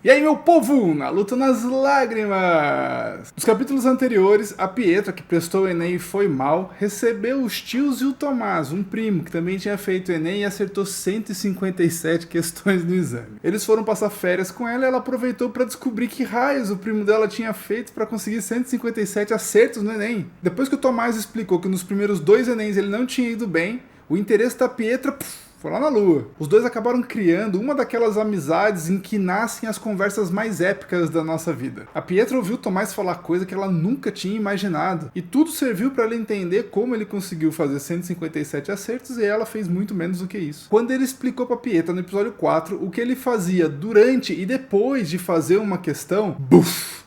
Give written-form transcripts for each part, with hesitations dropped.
E aí, meu povo, na luta nas lágrimas! Nos capítulos anteriores, a Pietra, que prestou o Enem e foi mal, recebeu os tios e o Tomás, um primo, que também tinha feito o Enem e acertou 157 questões no exame. Eles foram passar férias com ela e ela aproveitou para descobrir que raios o primo dela tinha feito para conseguir 157 acertos no Enem. Depois que o Tomás explicou que nos primeiros 2 Enems ele não tinha ido bem, o interesse da Pietra foi lá na lua. Os dois acabaram criando uma daquelas amizades em que nascem as conversas mais épicas da nossa vida. A Pietra ouviu Tomás falar coisa que ela nunca tinha imaginado, e tudo serviu para ela entender como ele conseguiu fazer 157 acertos e ela fez muito menos do que isso. Quando ele explicou para Pietra no episódio 4 o que ele fazia durante e depois de fazer uma questão,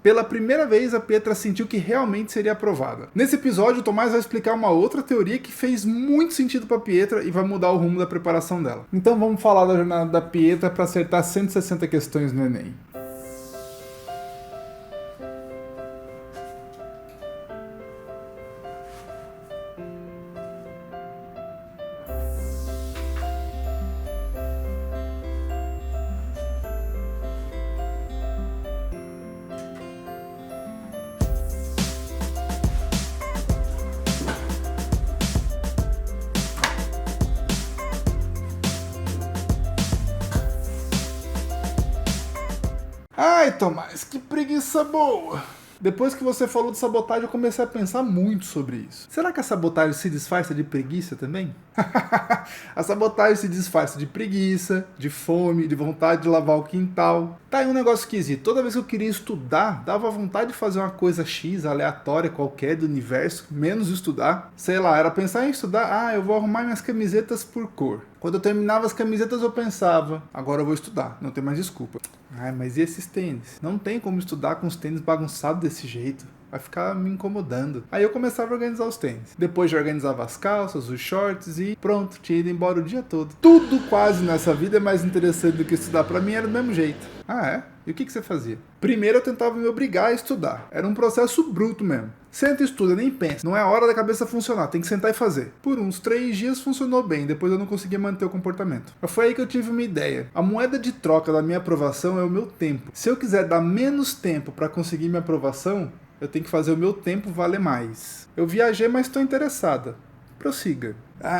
pela primeira vez a Pietra sentiu que realmente seria aprovada. Nesse episódio, o Tomás vai explicar uma outra teoria que fez muito sentido para Pietra e vai mudar o rumo da preparação dela. Então vamos falar da jornada da Pietra para acertar 160 questões no Enem. Ai, Tomás, que preguiça boa! Depois que você falou de sabotagem, eu comecei a pensar muito sobre isso. Será que a sabotagem se disfarça de preguiça também? A sabotagem se disfarça de preguiça, de fome, de vontade de lavar o quintal. Tá aí um negócio esquisito. Toda vez que eu queria estudar, dava vontade de fazer uma coisa X, aleatória, qualquer do universo, menos estudar. Sei lá, era pensar em estudar, eu vou arrumar minhas camisetas por cor. Quando eu terminava as camisetas eu pensava, agora eu vou estudar, não tem mais desculpa. Mas e esses tênis? Não tem como estudar com os tênis bagunçados desse jeito. Vai ficar me incomodando. Aí eu começava a organizar os tênis. Depois eu organizava as calças, os shorts e pronto, tinha ido embora o dia todo. Tudo quase nessa vida é mais interessante do que estudar. Pra mim era do mesmo jeito. E o que você fazia? Primeiro eu tentava me obrigar a estudar. Era um processo bruto mesmo. Senta e estuda, nem pensa. Não é a hora da cabeça funcionar, tem que sentar e fazer. Por uns 3 dias funcionou bem, depois eu não conseguia manter o comportamento. Mas foi aí que eu tive uma ideia. A moeda de troca da minha aprovação é o meu tempo. Se eu quiser dar menos tempo para conseguir minha aprovação, eu tenho que fazer o meu tempo valer mais. Eu viajei, mas estou interessada. Prossiga.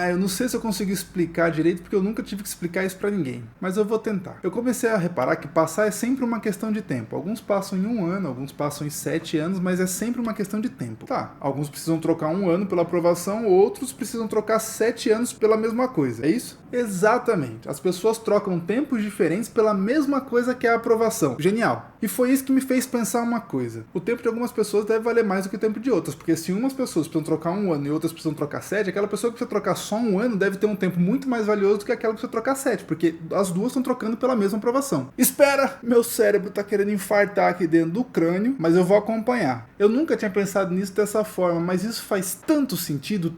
Eu não sei se eu consigo explicar direito porque eu nunca tive que explicar isso pra ninguém, mas eu vou tentar. Eu comecei a reparar que passar é sempre uma questão de tempo. Alguns passam em 1 ano, alguns passam em 7 anos, mas é sempre uma questão de tempo. Alguns precisam trocar 1 ano pela aprovação, outros precisam trocar 7 anos pela mesma coisa, é isso? Exatamente. As pessoas trocam tempos diferentes pela mesma coisa que a aprovação. Genial. E foi isso que me fez pensar uma coisa. O tempo de algumas pessoas deve valer mais do que o tempo de outras, porque se umas pessoas precisam trocar 1 ano e outras precisam trocar 7, aquela pessoa que precisa trocar só 1 ano deve ter um tempo muito mais valioso do que aquela que precisa trocar 7, porque as duas estão trocando pela mesma aprovação. Espera! Meu cérebro tá querendo infartar aqui dentro do crânio, mas eu vou acompanhar. Eu nunca tinha pensado nisso dessa forma, mas isso faz tanto sentido,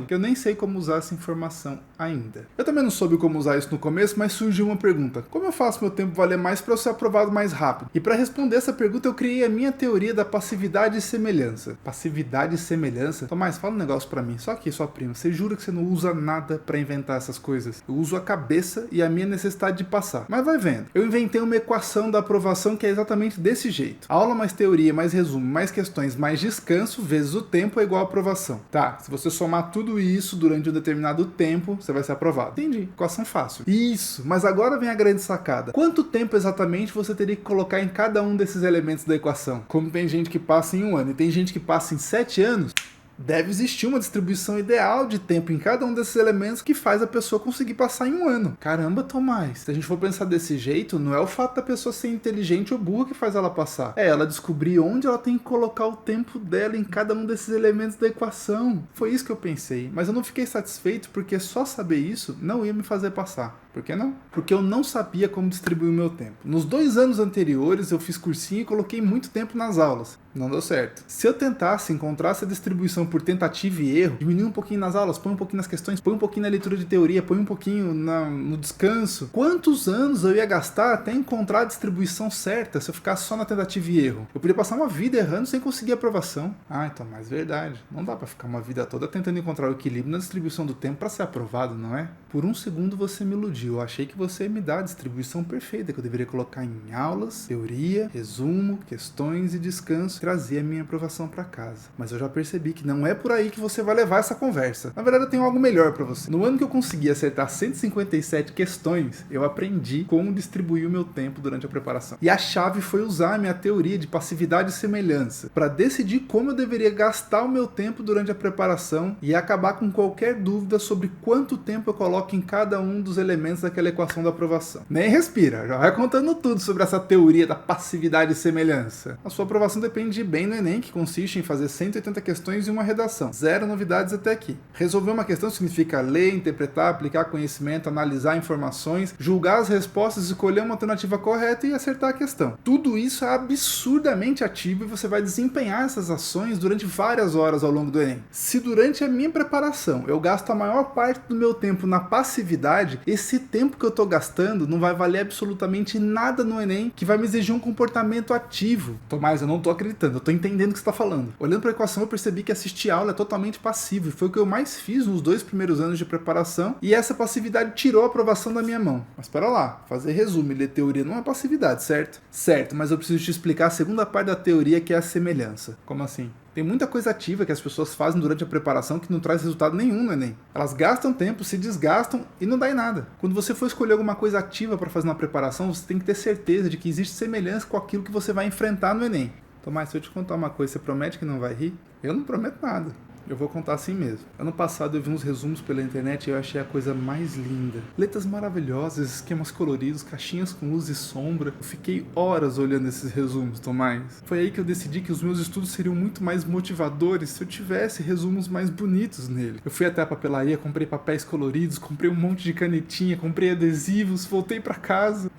que eu nem sei como usar essa informação ainda. Eu também não soube como usar isso no começo, mas surgiu uma pergunta. Como eu faço meu tempo valer mais para eu ser aprovado mais rápido? E para responder essa pergunta eu criei a minha teoria da passividade e semelhança. Passividade e semelhança? Tomás, fala um negócio pra mim. Só aqui, sua prima. Você jura que você não usa nada pra inventar essas coisas? Eu uso a cabeça e a minha necessidade de passar. Mas vai vendo. Eu inventei uma equação da aprovação que é exatamente desse jeito. Aula mais teoria, mais resumo, mais questões, mais descanso, vezes o tempo é igual a aprovação. Se você somar tudo isso durante um determinado tempo, você vai ser aprovado. Entendi. Equação fácil. Isso. Mas agora vem a grande sacada. Quanto tempo exatamente você teria que colocar em cada um desses elementos da equação? Como tem gente que passa em 1 ano e tem gente que passa em 7 anos, deve existir uma distribuição ideal de tempo em cada um desses elementos que faz a pessoa conseguir passar em 1 ano. Caramba, Tomás, se a gente for pensar desse jeito, não é o fato da pessoa ser inteligente ou burra que faz ela passar. É ela descobrir onde ela tem que colocar o tempo dela em cada um desses elementos da equação. Foi isso que eu pensei, mas eu não fiquei satisfeito porque só saber isso não ia me fazer passar. Por que não? Porque eu não sabia como distribuir o meu tempo. Nos 2 anos anteriores eu fiz cursinho e coloquei muito tempo nas aulas. Não deu certo. Se eu tentasse encontrar essa distribuição por tentativa e erro, diminuir um pouquinho nas aulas, põe um pouquinho nas questões, põe um pouquinho na leitura de teoria, põe um pouquinho no descanso, quantos anos eu ia gastar até encontrar a distribuição certa se eu ficasse só na tentativa e erro? Eu podia passar uma vida errando sem conseguir aprovação. Ah, então, mas verdade. Não dá pra ficar uma vida toda tentando encontrar o equilíbrio na distribuição do tempo pra ser aprovado, não é? Por um segundo você me iludiu. Eu achei que você ia me dar a distribuição perfeita, que eu deveria colocar em aulas, teoria, resumo, questões e descanso, trazer a minha aprovação pra casa. Mas eu já percebi que não é por aí que você vai levar essa conversa. Na verdade, eu tenho algo melhor pra você. No ano que eu consegui acertar 157 questões, eu aprendi como distribuir o meu tempo durante a preparação. E a chave foi usar a minha teoria de passividade e semelhança para decidir como eu deveria gastar o meu tempo durante a preparação e acabar com qualquer dúvida sobre quanto tempo eu coloco em cada um dos elementos daquela equação da aprovação. Nem respira, já vai contando tudo sobre essa teoria da passividade e semelhança. A sua aprovação depende bem do Enem, que consiste em fazer 180 questões e uma redação. Zero novidades até aqui. Resolver uma questão significa ler, interpretar, aplicar conhecimento, analisar informações, julgar as respostas, escolher uma alternativa correta e acertar a questão. Tudo isso é absurdamente ativo e você vai desempenhar essas ações durante várias horas ao longo do Enem. Se durante a minha preparação eu gasto a maior parte do meu tempo na passividade, esse tempo que eu estou gastando não vai valer absolutamente nada no Enem, que vai me exigir um comportamento ativo. Tomás, eu não estou acreditando, eu estou entendendo o que você está falando. Olhando para a equação, eu percebi que assistir aula é totalmente passivo, e foi o que eu mais fiz nos 2 primeiros anos de preparação, e essa passividade tirou a aprovação da minha mão. Mas espera lá, fazer resumo e ler teoria não é passividade, certo? Certo, mas eu preciso te explicar a segunda parte da teoria, que é a semelhança. Como assim? Tem muita coisa ativa que as pessoas fazem durante a preparação que não traz resultado nenhum no Enem. Elas gastam tempo, se desgastam e não dá em nada. Quando você for escolher alguma coisa ativa para fazer na preparação, você tem que ter certeza de que existe semelhança com aquilo que você vai enfrentar no Enem. Tomás, se eu te contar uma coisa, você promete que não vai rir? Eu não prometo nada. Eu vou contar assim mesmo. Ano passado eu vi uns resumos pela internet e eu achei a coisa mais linda. Letras maravilhosas, esquemas coloridos, caixinhas com luz e sombra. Eu fiquei horas olhando esses resumos, Tomás. Foi aí que eu decidi que os meus estudos seriam muito mais motivadores se eu tivesse resumos mais bonitos nele. Eu fui até a papelaria, comprei papéis coloridos, comprei um monte de canetinha, comprei adesivos, voltei pra casa.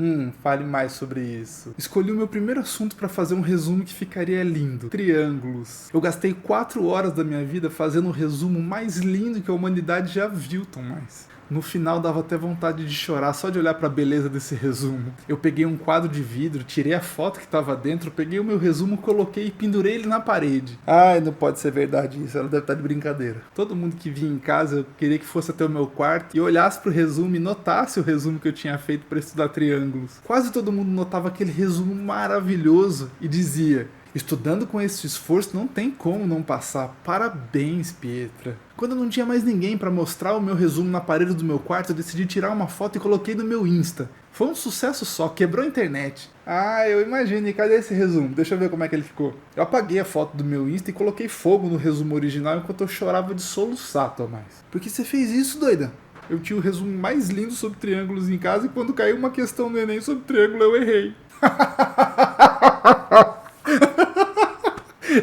Fale mais sobre isso. Escolhi o meu primeiro assunto pra fazer um resumo que ficaria lindo. Triângulos. Eu gastei 4 horas da minha vida fazendo o resumo mais lindo que a humanidade já viu, Tomás. No final dava até vontade de chorar só de olhar para a beleza desse resumo. Eu peguei um quadro de vidro, tirei a foto que estava dentro, peguei o meu resumo, coloquei e pendurei ele na parede. Ai, não pode ser verdade isso, ela deve estar de brincadeira. Todo mundo que vinha em casa, eu queria que fosse até o meu quarto e olhasse pro resumo e notasse o resumo que eu tinha feito para estudar triângulos. Quase todo mundo notava aquele resumo maravilhoso e dizia: estudando com esse esforço não tem como não passar. Parabéns, Pietra. Quando eu não tinha mais ninguém para mostrar o meu resumo na parede do meu quarto, eu decidi tirar uma foto e coloquei no meu Insta. Foi um sucesso só, quebrou a internet. Ah, eu imagino, e cadê esse resumo? Deixa eu ver como é que ele ficou. Eu apaguei a foto do meu Insta e coloquei fogo no resumo original enquanto eu chorava de soluçar, Tomás. Por que você fez isso, doida? Eu tinha o resumo mais lindo sobre triângulos em casa e quando caiu uma questão no Enem sobre triângulo eu errei.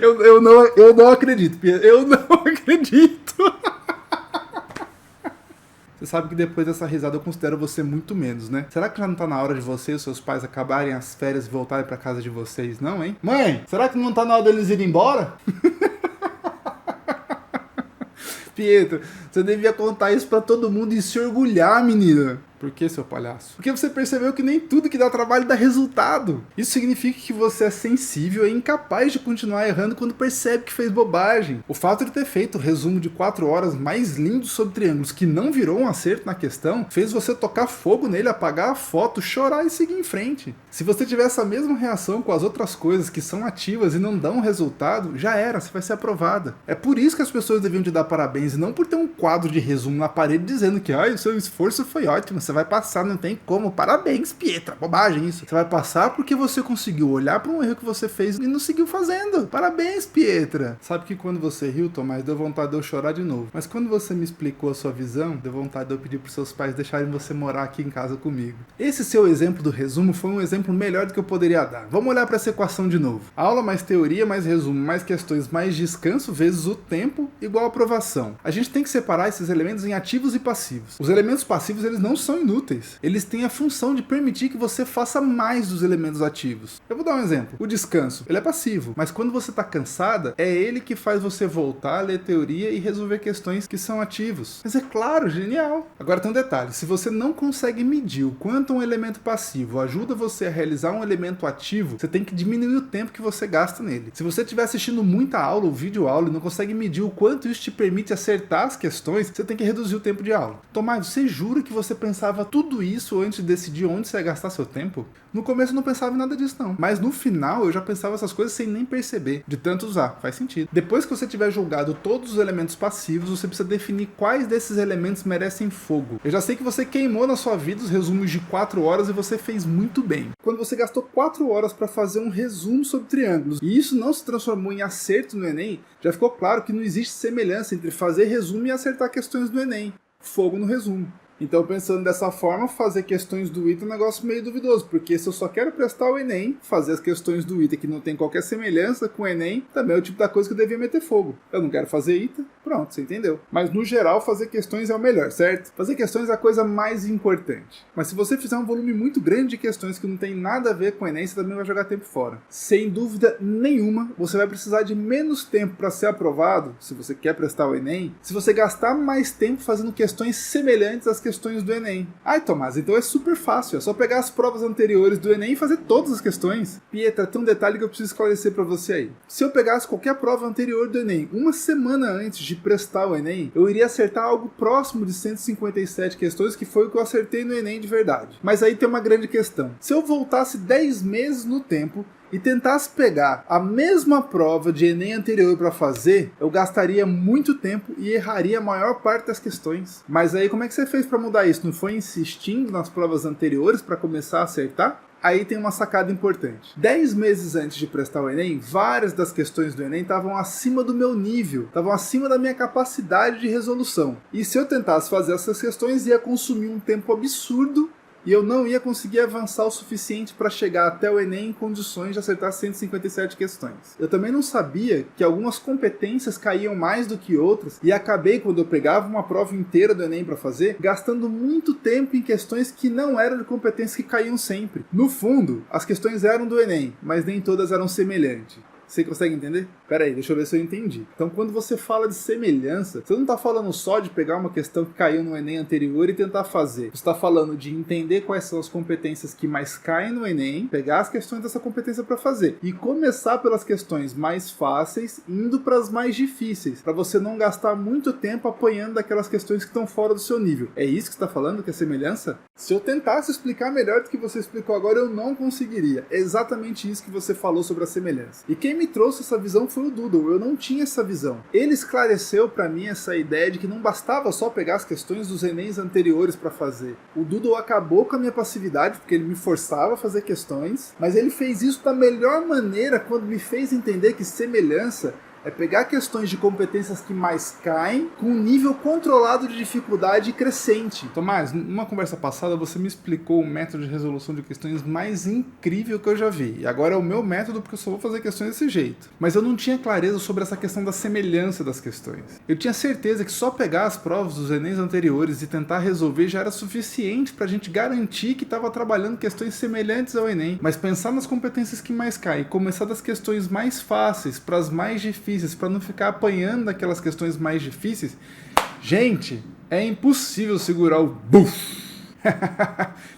Eu não acredito, eu não acredito. Você sabe que depois dessa risada eu considero você muito menos, né? Será que já não tá na hora de você e seus pais acabarem as férias e voltarem pra casa de vocês, não, hein? Mãe, será que não tá na hora deles irem embora? Pietro, você devia contar isso pra todo mundo e se orgulhar, menina. Por que, seu palhaço? Porque você percebeu que nem tudo que dá trabalho dá resultado. Isso significa que você é sensível e incapaz de continuar errando quando percebe que fez bobagem. O fato de ter feito o resumo de 4 horas mais lindo sobre triângulos que não virou um acerto na questão, fez você tocar fogo nele, apagar a foto, chorar e seguir em frente. Se você tiver essa mesma reação com as outras coisas que são ativas e não dão resultado, já era, você vai ser aprovada. É por isso que as pessoas deviam te dar parabéns e não por ter um quadro de resumo na parede dizendo que o seu esforço foi ótimo, você vai passar, não tem como. Parabéns, Pietra. Bobagem isso. Você vai passar porque você conseguiu olhar para um erro que você fez e não seguiu fazendo. Parabéns, Pietra. Sabe que quando você riu, Tomás, deu vontade de eu chorar de novo. Mas quando você me explicou a sua visão, deu vontade de eu pedir pros seus pais deixarem você morar aqui em casa comigo. Esse seu exemplo do resumo foi um exemplo melhor do que eu poderia dar. Vamos olhar para essa equação de novo. Aula mais teoria, mais resumo, mais questões, mais descanso, vezes o tempo, igual aprovação. A gente tem que separar esses elementos em ativos e passivos. Os elementos passivos, eles não são inúteis. Eles têm a função de permitir que você faça mais dos elementos ativos. Eu vou dar um exemplo. O descanso, ele é passivo, mas quando você está cansada, é ele que faz você voltar, ler teoria e resolver questões que são ativos. Mas é claro, genial. Agora tem um detalhe, se você não consegue medir o quanto um elemento passivo ajuda você a realizar um elemento ativo, você tem que diminuir o tempo que você gasta nele. Se você estiver assistindo muita aula ou vídeo aula e não consegue medir o quanto isso te permite acertar as questões, você tem que reduzir o tempo de aula. Tomás, você jura que você pensava tudo isso antes de decidir onde você ia gastar seu tempo? No começo eu não pensava em nada disso não, mas no final eu já pensava essas coisas sem nem perceber, de tanto usar, faz sentido. Depois que você tiver julgado todos os elementos passivos, você precisa definir quais desses elementos merecem fogo. Eu já sei que você queimou na sua vida os resumos de 4 horas e você fez muito bem. Quando você gastou 4 horas para fazer um resumo sobre triângulos e isso não se transformou em acerto no Enem, já ficou claro que não existe semelhança entre fazer resumo e acertar questões do Enem. Fogo no resumo. Então, pensando dessa forma, fazer questões do ITA é um negócio meio duvidoso, porque se eu só quero prestar o Enem, fazer as questões do ITA que não tem qualquer semelhança com o Enem, também é o tipo da coisa que eu devia meter fogo. Eu não quero fazer ITA, pronto, você entendeu. Mas, no geral, fazer questões é o melhor, certo? Fazer questões é a coisa mais importante. Mas se você fizer um volume muito grande de questões que não tem nada a ver com o Enem, você também vai jogar tempo fora. Sem dúvida nenhuma, você vai precisar de menos tempo para ser aprovado, se você quer prestar o Enem, se você gastar mais tempo fazendo questões semelhantes às questões do Enem. Ai, Tomás, então é super fácil, é só pegar as provas anteriores do Enem e fazer todas as questões. Pietra, tem um detalhe que eu preciso esclarecer pra você aí. Se eu pegasse qualquer prova anterior do Enem, uma semana antes de prestar o Enem, eu iria acertar algo próximo de 157 questões, que foi o que eu acertei no Enem de verdade. Mas aí tem uma grande questão. Se eu voltasse 10 meses no tempo e tentasse pegar a mesma prova de Enem anterior para fazer, eu gastaria muito tempo e erraria a maior parte das questões. Mas aí como é que você fez para mudar isso? Não foi insistindo nas provas anteriores para começar a acertar? Aí tem uma sacada importante. 10 meses antes de prestar o Enem, várias das questões do Enem estavam acima do meu nível, estavam acima da minha capacidade de resolução. E se eu tentasse fazer essas questões, ia consumir um tempo absurdo e eu não ia conseguir avançar o suficiente para chegar até o Enem em condições de acertar 157 questões. Eu também não sabia que algumas competências caíam mais do que outras e acabei, quando eu pegava uma prova inteira do Enem para fazer, gastando muito tempo em questões que não eram de competências que caíam sempre. No fundo, as questões eram do Enem, mas nem todas eram semelhantes. Você consegue entender? Pera aí, deixa eu ver se eu entendi. Então, quando você fala de semelhança, você não está falando só de pegar uma questão que caiu no Enem anterior e tentar fazer. Você está falando de entender quais são as competências que mais caem no Enem, pegar as questões dessa competência para fazer e começar pelas questões mais fáceis, indo para as mais difíceis, para você não gastar muito tempo apanhando daquelas questões que estão fora do seu nível. É isso que você está falando, que é semelhança? Se eu tentasse explicar melhor do que você explicou agora, eu não conseguiria. É exatamente isso que você falou sobre a semelhança. E quem me trouxe essa visão foi o Doodle. Eu não tinha essa visão. Ele esclareceu para mim essa ideia de que não bastava só pegar as questões dos Enems anteriores para fazer. O Doodle acabou com a minha passividade, porque ele me forçava a fazer questões, mas ele fez isso da melhor maneira quando me fez entender que semelhança é pegar questões de competências que mais caem com um nível controlado de dificuldade crescente. Tomás, numa conversa passada você me explicou o método de resolução de questões mais incrível que eu já vi. E agora é o meu método porque eu só vou fazer questões desse jeito. Mas eu não tinha clareza sobre essa questão da semelhança das questões. Eu tinha certeza que só pegar as provas dos Enems anteriores e tentar resolver já era suficiente pra gente garantir que estava trabalhando questões semelhantes ao Enem. Mas pensar nas competências que mais caem, começar das questões mais fáceis para as mais difíceis, para não ficar apanhando aquelas questões mais difíceis, gente, é impossível segurar o buff.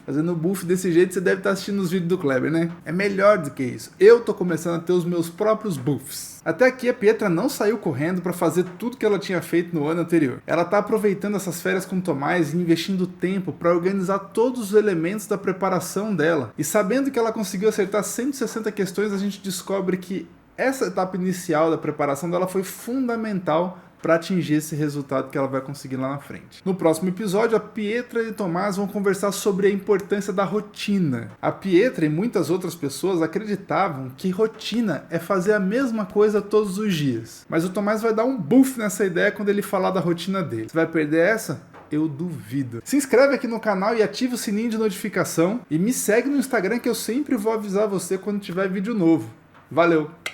Fazendo buff desse jeito, você deve estar assistindo os vídeos do Kleber, né? É melhor do que isso. Eu tô começando a ter os meus próprios buffs. Até aqui a Pietra não saiu correndo para fazer tudo que ela tinha feito no ano anterior. Ela tá aproveitando essas férias com o Tomás e investindo tempo para organizar todos os elementos da preparação dela. E sabendo que ela conseguiu acertar 160 questões, a gente descobre que essa etapa inicial da preparação dela foi fundamental para atingir esse resultado que ela vai conseguir lá na frente. No próximo episódio, a Pietra e o Tomás vão conversar sobre a importância da rotina. A Pietra e muitas outras pessoas acreditavam que rotina é fazer a mesma coisa todos os dias. Mas o Tomás vai dar um buff nessa ideia quando ele falar da rotina dele. Você vai perder essa? Eu duvido. Se inscreve aqui no canal e ativa o sininho de notificação. E me segue no Instagram que eu sempre vou avisar você quando tiver vídeo novo. Valeu!